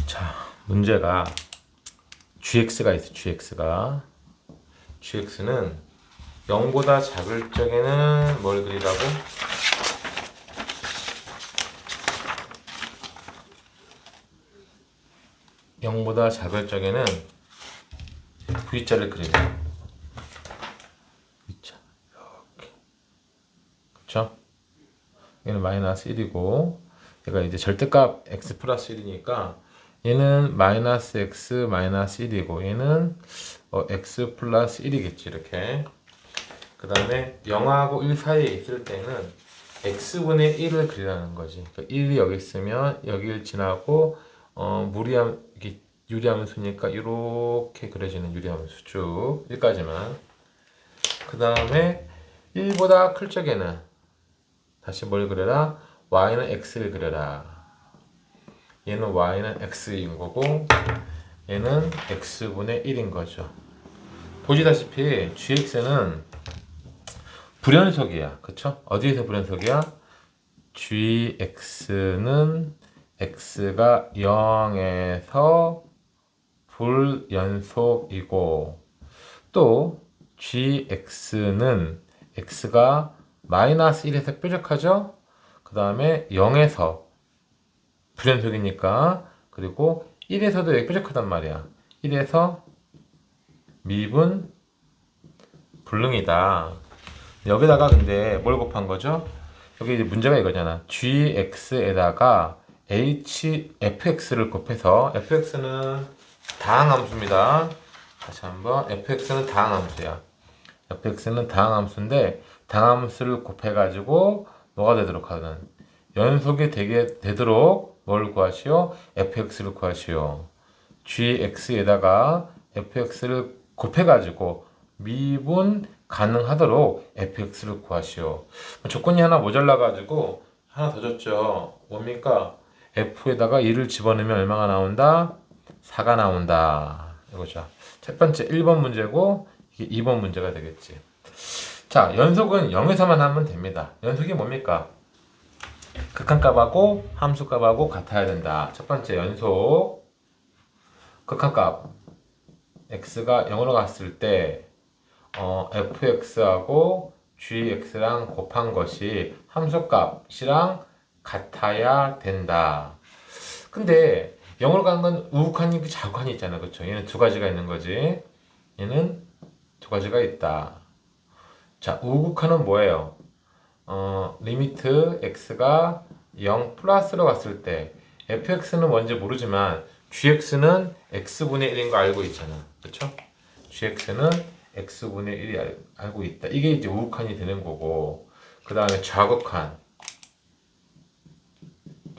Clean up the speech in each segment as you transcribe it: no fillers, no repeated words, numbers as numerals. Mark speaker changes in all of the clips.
Speaker 1: 자, 문제가 gx가 있어. gx는 0보다 작을 적에는 뭘 그리라고? 0보다 작을 적에는 V자를 그리네. V자 이렇게, 그쵸? 얘는 마이너스 1이고 얘가 이제 절대값 x 플러스 1이니까 얘는 마이너스 x 마이너스 1이고 얘는 x 플러스 1이겠지. 이렇게. 그 다음에 0하고 1 사이에 있을 때는 x분의 1을 그리라는 거지. 그러니까 1이 여기 있으면 여기를 지나고 무리함, 이게 유리함수니까 이렇게 그려지는 유리함수 쭉 1까지만. 그 다음에 1보다 클 적에는 다시 뭘 그려라? y는 x를 그려라. 얘는 y는 x인 거고 얘는 x분의 1인 거죠. 보시다시피 gx는 불연속이야. 그쵸? 어디에서 불연속이야? gx는 x가 0에서 불연속이고 또 gx는 x가 마이너스 1에서 뾰족하죠? 그 다음에 0에서 불연속이니까 그리고 1에서도 여기 뾰족하단 말이야. 1에서 미분 불능이다. 여기다가 근데 뭘 곱한 거죠? 여기 이제 문제가 이거잖아. gx에다가 fx를 곱해서 fx는 다항함수입니다. 다시 한번 fx는 다항함수야. fx는 다항함수인데 다항함수를 곱해가지고 뭐가 되도록 하는 연속이 되도록 뭘 구하시오? fx를 구하시오. gx에다가 fx를 곱해가지고 미분 가능하도록 fx를 구하시오. 조건이 하나 모자라가지고 하나 더 줬죠. 뭡니까? f에다가 2를 집어넣으면 얼마가 나온다? 4가 나온다. 이거죠. 첫 번째 1번 문제고 이게 2번 문제가 되겠지. 자, 연속은 0에서만 하면 됩니다. 연속이 뭡니까? 극한값하고 함수값하고 같아야 된다. 첫 번째 연속 극한값 x가 0으로 갔을 때 fx하고 gx랑 곱한 것이 함수값이랑 같아야 된다. 근데 0으로 가는 건 우극한이 자극한이 있잖아. 그쵸? 얘는 두 가지가 있는 거지. 얘는 두 가지가 있다. 자, 우극한은 뭐예요? 리미트 x가 0 플러스로 갔을 때 fx는 뭔지 모르지만 gx는 x분의 1인 거 알고 있잖아. 그쵸? gx는 x분의 1이 알고 있다. 이게 이제 우극한이 되는 거고 그 다음에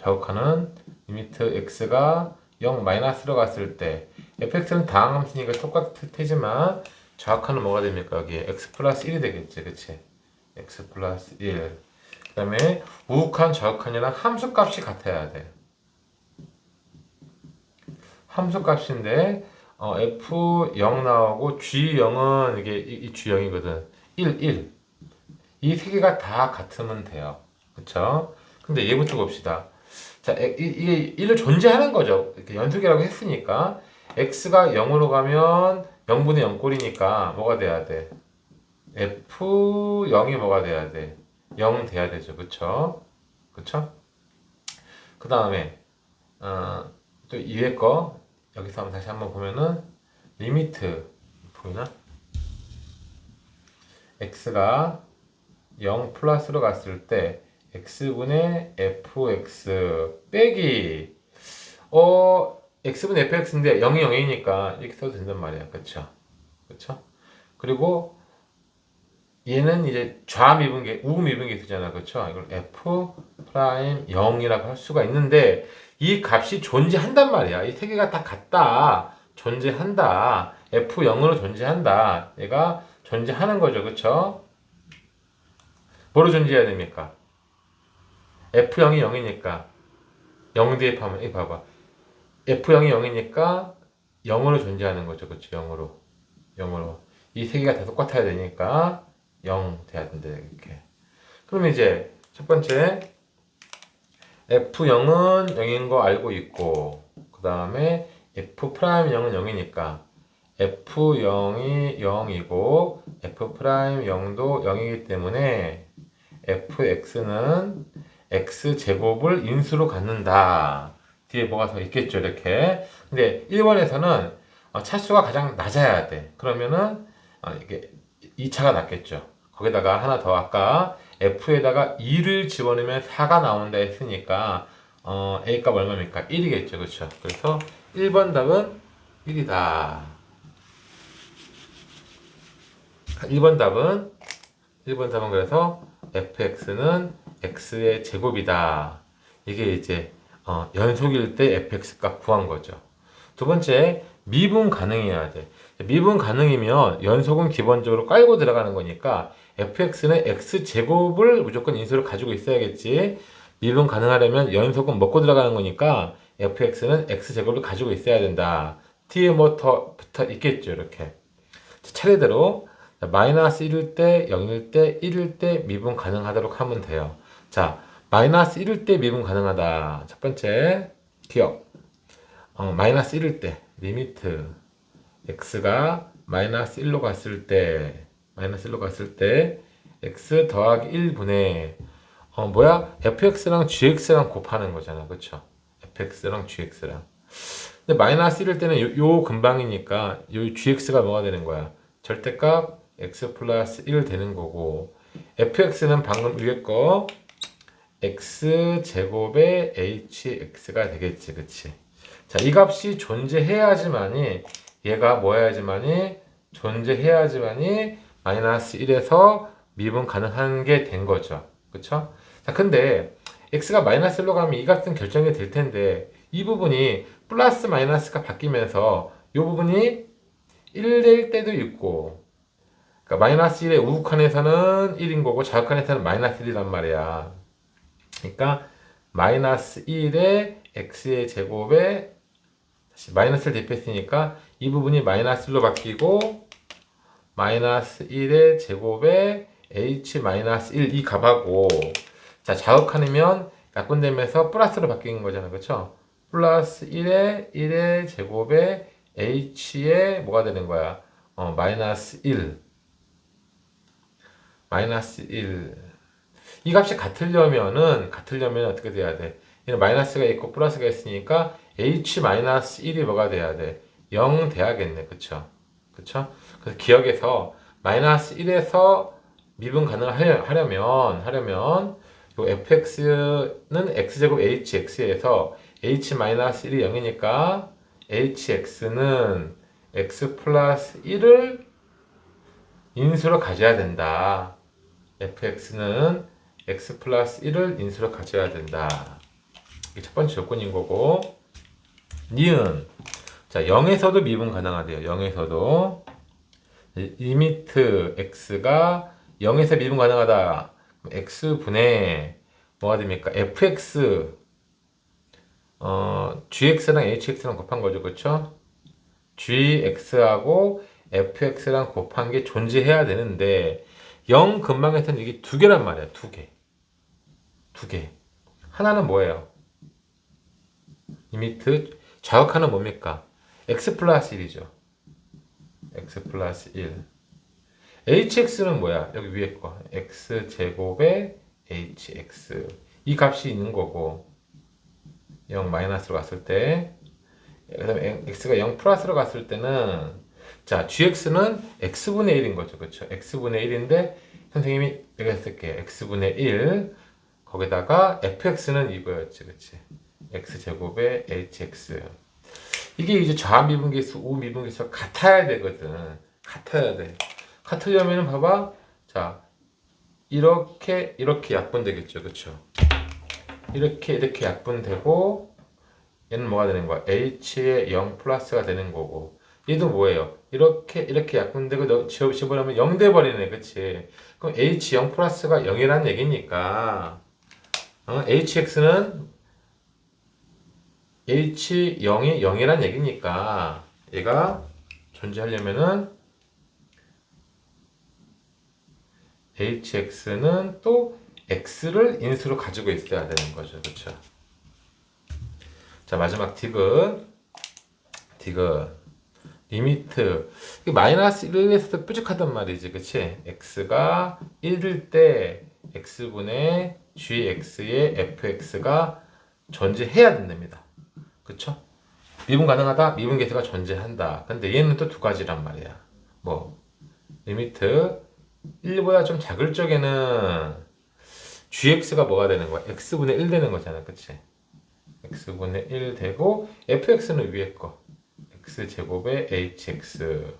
Speaker 1: 좌극한은 리미트 x가 0 마이너스로 갔을 때 fx는 다항함수니까 똑같을 테지만 좌극한은 뭐가 됩니까? 여기 x 플러스 1이 되겠지. 그치? x 플러스 1. 그 다음에 우극한 좌극한이랑 함수값이 같아야 돼. 함수값인데 f0 나오고 g0은 이게 이 g0이거든. 1. 이 세 개가 다 같으면 돼요. 그쵸? 근데 얘부터 봅시다. 자, 이게 1을 존재하는 거죠. 이렇게 연속이라고 했으니까 x가 0으로 가면 0분의 0 꼴이니까 뭐가 돼야 돼? f0이 뭐가 돼야 돼? 0 돼야 되죠. 그쵸? 그쵸? 그 다음에 또 2회 거 여기서 한번 다시 한번 보면은 리미트 보이나? x가 0 플러스로 갔을 때 x분의 fx 빼기 x분의 fx인데 0이 0이니까 이렇게 써도 된단 말이야. 그쵸? 그쵸? 그리고 얘는 이제 좌미분계, 우미분계 되잖아. 그쵸? 이걸 f 프라임 0이라고 할 수가 있는데 이 값이 존재한단 말이야. 이 세 개가 다 같다. 존재한다. f0으로 존재한다. 얘가 존재하는 거죠. 그쵸? 뭐로 존재해야 됩니까? f0이 0이니까 0 대입하면 이 봐봐. f0이 0이니까 0으로 존재하는 거죠. 그쵸? 0으로. 이 세 개가 다 똑같아야 되니까 0 돼야 된다. 이렇게. 그럼 이제 첫 번째 F0은 0인 거 알고 있고 그 다음에 F'0은 0이니까 F0이 0이고 F'0도 0이기 때문에 fx는 x제곱을 인수로 갖는다. 뒤에 뭐가 더 있겠죠, 이렇게. 근데 1번에서는 차수가 가장 낮아야 돼. 그러면은 이게 2차가 낮겠죠. 거기다가 하나 더 아까 f에다가 2를 집어넣으면 4가 나온다 했으니까 a 값 얼마입니까? 1이겠죠, 그렇죠? 그래서 1번 답은 1이다. 1번 답은 그래서 fx는 x의 제곱이다. 이게 이제 연속일 때 fx 값 구한 거죠. 두 번째, 미분 가능해야 돼. 미분 가능이면 연속은 기본적으로 깔고 들어가는 거니까 fx는 x제곱을 무조건 인수로 가지고 있어야겠지. 미분 가능하려면 연속은 먹고 들어가는 거니까 fx는 x제곱을 가지고 있어야 된다. 뒤에 뭐 더 붙어 있겠죠, 이렇게. 차례대로 마이너스 1일 때, 0일 때, 1일 때 미분 가능하도록 하면 돼요. 자, 마이너스 1일 때 미분 가능하다. 첫 번째, 기억. 마이너스 1일 때, 리미트. x가 마이너스 1로 갔을 때, x 더하기 1분의, fx랑 gx랑 곱하는 거잖아. 그쵸? fx랑 gx랑. 근데 마이너스 1일 때는 요 근방이니까, 요 gx가 뭐가 되는 거야? 절대값 x 플러스 1 되는 거고 fx는 방금 위에 거 x 제곱의 hx가 되겠지, 그치? 자, 이 값이 존재해야지만이 얘가 뭐 해야지만이 존재해야지만이 마이너스 1에서 미분 가능한 게 된 거죠, 그쵸? 자, 근데 x가 마이너스 1로 가면 이 값은 결정이 될 텐데 이 부분이 플러스 마이너스가 바뀌면서 이 부분이 1 될 때도 있고, 그러니까 마이너스 1의 우극한에서는 1인 거고 좌극한에서는 마이너스 1이란 말이야. 그러니까 마이너스 1의 x의 제곱에 다시 마이너스를 대표했으니까 이 부분이 마이너스 1로 바뀌고 마이너스 1의 제곱에 h 마이너스 1 이 값하고, 자, 좌극한이면 약분되면서 플러스로 바뀌는 거잖아, 그렇죠? 플러스 1의 제곱에 h의 뭐가 되는 거야? 마이너스 1. 마이너스 1. 이 값이 같으려면은 어떻게 돼야 돼? 얘는 마이너스가 있고 플러스가 있으니까 h 마이너스 1이 뭐가 돼야 돼? 0 돼야겠네. 그쵸? 그쵸? 그래서 기억에서 마이너스 1에서 미분 가능하려면 요 fx는 x제곱 hx에서 h 마이너스 1이 0이니까 hx는 x 플러스 1을 인수로 가져야 된다. fx는 x 플러스 1을 인수로 가져야 된다. 이게 첫 번째 조건인 거고, 니은. 자, 0에서도 미분 가능하대요. 0에서도. 리미트 x가 0에서 미분 가능하다. x분의 뭐가 됩니까? fx gx랑 hx랑 곱한 거죠. 그쵸? gx하고 fx랑 곱한 게 존재해야 되는데 0 근방에서는 이게 두 개란 말이야. 두 개. 하나는 뭐예요? 리미트 좌극하는 뭡니까? x 플러스 1이죠. x 플러스 1. hx는 뭐야? 여기 위에 거. x 제곱에 hx. 이 값이 있는 거고 0 마이너스로 갔을 때, 그다음에 x가 0 플러스로 갔을 때는, 자, gx는 x분의 1인 거죠. 그렇죠? x분의 1인데 선생님이 여기 쓸게요. x분의 1. 거기다가 fx는 이거였지. 그렇지? x제곱에 hx. 이게 이제 좌미분계수, 우미분계수가 같아야 되거든. 같아야 돼. 같으려면 봐봐. 자, 이렇게 약분되겠죠. 그렇죠? 이렇게 약분되고 얘는 뭐가 되는 거야? h의 0 플러스가 되는 거고, 얘도 뭐예요? 이렇게 약분되고 집어넣으면 0 돼버리네. 그치? 그럼 h 0 플러스가 0이라는 얘기니까 hx는 h 0이 0이라는 얘기니까 얘가 존재하려면은 hx는 또 x를 인수로 가지고 있어야 되는 거죠. 그쵸? 자, 마지막 디귿. 디귿. 리미트. 마이너스 1에서도 뾰족하단 말이지. 그치? x가 1일 때 x분의 gx의 fx가 존재해야 된답니다. 그쵸? 미분 가능하다? 미분 계수가 존재한다. 근데 얘는 또 두 가지란 말이야. 뭐 리미트 1보다 좀 작을 적에는 gx가 뭐가 되는 거야? x분의 1 되는 거잖아. 그치? x분의 1 되고 fx는 위에 거 x제곱의 hx.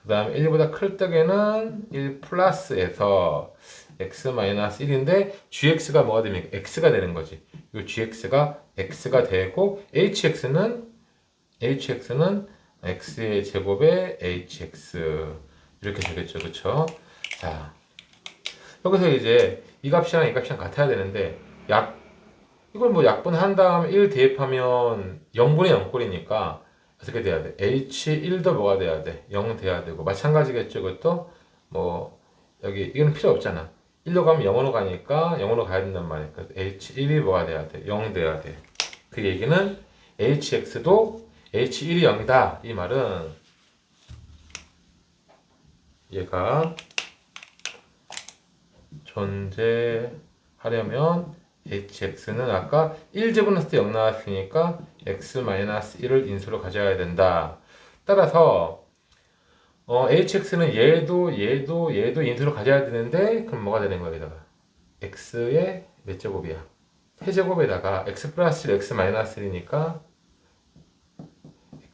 Speaker 1: 그 다음에 1보다 클 적에는 1 플러스에서 x-1인데 gx가 뭐가 되면 x가 되는 거지. 이 gx가 x가 되고 hx는 x의 제곱의 hx 이렇게 되겠죠. 그쵸? 자, 여기서 이제 이 값이랑 이 값이랑 같아야 되는데 이걸 뭐 약분한 다음에 1 대입하면 0분의 0꼴이니까 어떻게 돼야 돼? h1도 뭐가 돼야 돼? 0 돼야 되고 마찬가지겠죠. 그것도 뭐 여기 이건 필요 없잖아. 1로 가면 0으로 가니까 0으로 가야 된단 말이야. 그래서 h1이 뭐가 돼야 돼? 0 돼야 돼. 그 얘기는 hx도 h1이 0이다. 이 말은 얘가 존재하려면 hx는 아까 1 집어넣었을 때 0 나왔으니까 x-1을 인수로 가져야 된다. 따라서 hx는 얘도 인수로 가져야 되는데 그럼 뭐가 되는 거야? 여기다가 x의 몇 제곱이야? 세제곱에다가 x 플러스 1 x-1이니까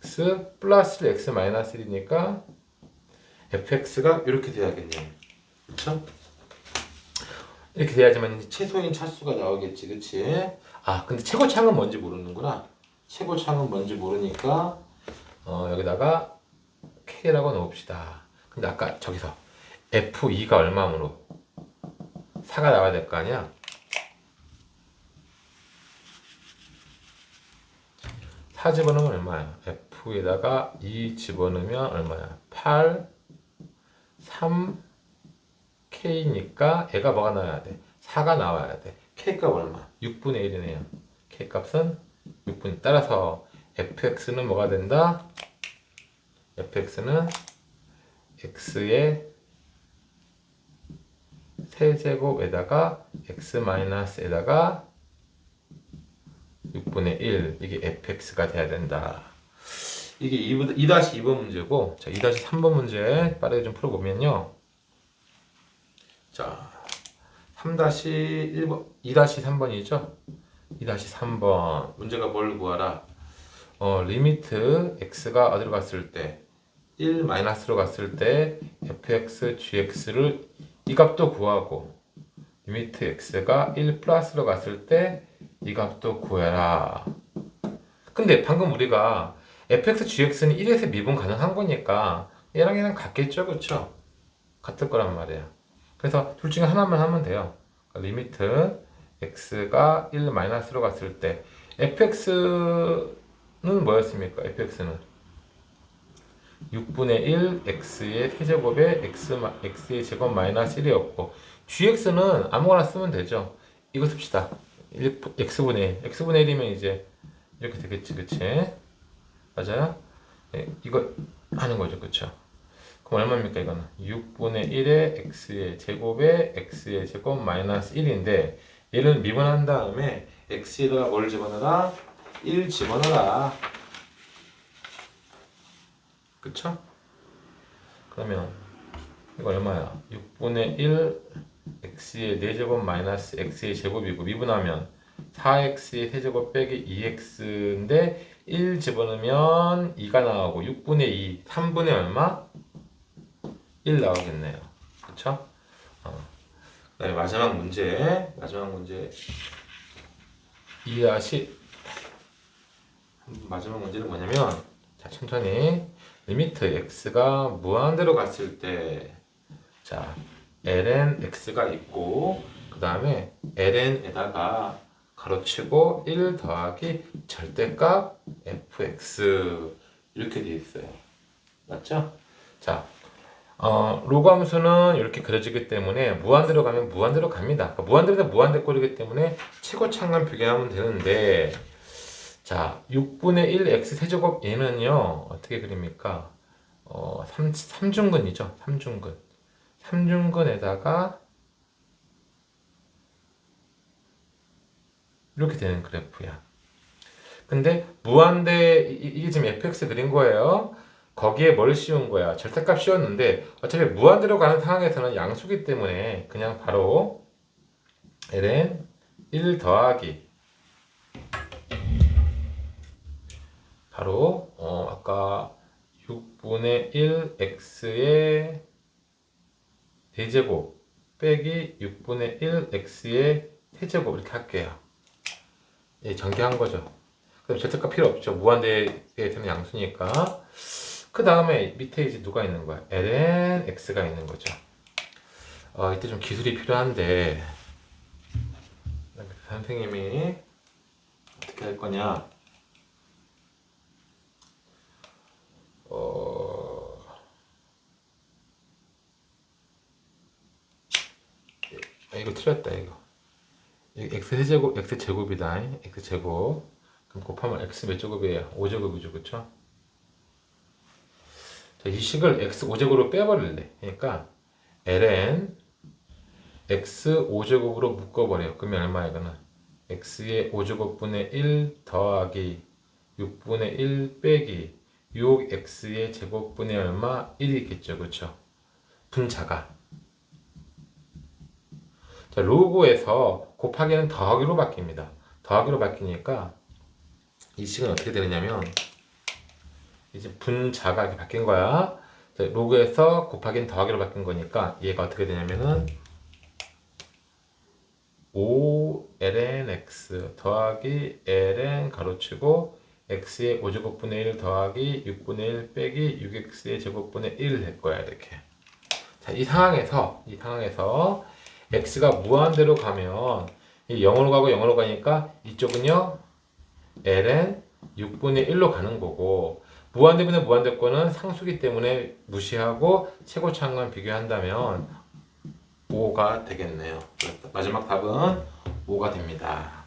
Speaker 1: x 플러스 1 x-1이니까 fx가 이렇게 돼야겠네요. 그쵸? 이렇게 돼야지만 최소인 차수가 나오겠지. 그치? 아 근데 최고차는 뭔지 모르는구나. 최고차는 뭔지 모르니까 여기다가 K라고 넣읍시다. 근데 아까 저기서 F2가 얼마므로 4가 나와야 될 거 아니야? 4 집어넣으면 얼마야? F에다가 2 집어넣으면 얼마야? 8, 3, K니까 얘가 뭐가 나와야 돼? 4가 나와야 돼. K값 얼마? 6분의 1이네요. K값은 6분. 따라서 fx는 뭐가 된다? fx는 x의 세제곱에다가 x-에다가 6분의 1 이게 fx가 돼야 된다. 이게 2-2번 문제고, 자 2-3번 문제 빠르게 좀 풀어보면요. 자 3-1번 2-3번이죠. 2-3번 문제가 뭘 구하라? 리미트 x가 어디로 갔을 때 1 마이너스로 갔을 때 fx, gx를 이 값도 구하고 리미트 x가 1 플러스로 갔을 때 이 값도 구해라. 근데 방금 우리가 fx, gx는 1에서 미분 가능한 거니까 얘랑 얘랑 같겠죠. 그쵸? 같을 거란 말이야. 그래서 둘 중에 하나만 하면 돼요. 리미트 x가 1 마이너스로 갔을 때 fx는 뭐였습니까? fx는 6분의 1 x의 세제곱에 x의 제곱 마이너스 1이었고 gx는 아무거나 쓰면 되죠. 이거 씁시다. x분의 1이면 이제 이렇게 되겠지. 그치? 맞아요? 네, 이거 하는 거죠. 그쵸? 그럼 얼마입니까? 이거는 6분의 1의 x의 제곱에 x의 제곱 마이너스 1인데 얘를 미분한 다음에 x에다가 뭘 집어넣어라? 1 집어넣어라. 그쵸? 그러면 이거 얼마야? 6분의 1 x의 4제곱 마이너스 x의 제곱이고 미분하면 4x의 세제곱 빼기 2x인데 1 집어넣으면 2가 나오고 6분의 2 3분의 얼마? 1 나오겠네요. 그쵸? 그다음에 마지막 문제 2-10 마지막 문제는 뭐냐면 자 천천히 리미트 x가 무한대로 갔을 때 자 ln x가 있고 그 다음에 ln에다가 가로치고 1 더하기 절대값 fx 이렇게 되어 있어요. 맞죠? 자 로그 함수는 이렇게 그려지기 때문에 무한대로 가면 무한대로 갑니다. 그러니까 무한대로 무한대 꼴이기 때문에 최고차만 비교하면 되는데 자, 6분의 1 x 세제곱 얘는요 어떻게 그립니까? 3중근이죠. 3중근. 3중근에다가 이렇게 되는 그래프야. 근데 무한대 이게 지금 fx 그린 거예요. 거기에 뭘 씌운 거야? 절대값 씌웠는데 어차피 무한대로 가는 상황에서는 양수기 때문에 그냥 바로 ln 1 더하기 바로 아까 6분의 1 x의 대제곱 빼기 6분의 1 x의 세제곱 이렇게 할게요. 예, 전개한 거죠. 그럼 절대값 필요 없죠. 무한대에 되는 양수니까. 그 다음에 밑에 이제 누가 있는 거야? ln x가 있는 거죠. 이때 좀 기술이 필요한데 선생님이 어떻게 할 거냐? 이거 틀렸다 이거. x 세제곱 x 제곱이다. x 제곱. 그럼 곱하면 x 몇 제곱이에요? 5제곱이죠, 그렇죠? 자, 이 식을 x 5제곱으로 빼버릴래. 그러니까 ln x 5제곱으로 묶어버려요. 그러면 얼마 이거는? x의 5제곱분의 1 더하기 6분의 1 빼기 6x의 제곱분의 얼마? 1이 있겠죠, 그렇죠? 분자가. 자, 로그에서 곱하기는 더하기로 바뀝니다. 더하기로 바뀌니까 이 식은 어떻게 되느냐면 이제 분자가 이렇게 바뀐 거야. 자, 로그에서 곱하기는 더하기로 바뀐 거니까 얘가 어떻게 되냐면은 5ln x 더하기 ln 가로치고 x의 5제곱분의 1 더하기 6분의 1 빼기 6x의 제곱분의 1 될 거야 이렇게. 자, 이 상황에서 x가 무한대로 가면 이 0으로 가고 0으로 가니까 이쪽은요 ln 6분의 1로 가는 거고 무한대분의 무한대권은 상수기 때문에 무시하고 최고차항만 비교한다면 5가 되겠네요. 마지막 답은 5가 됩니다.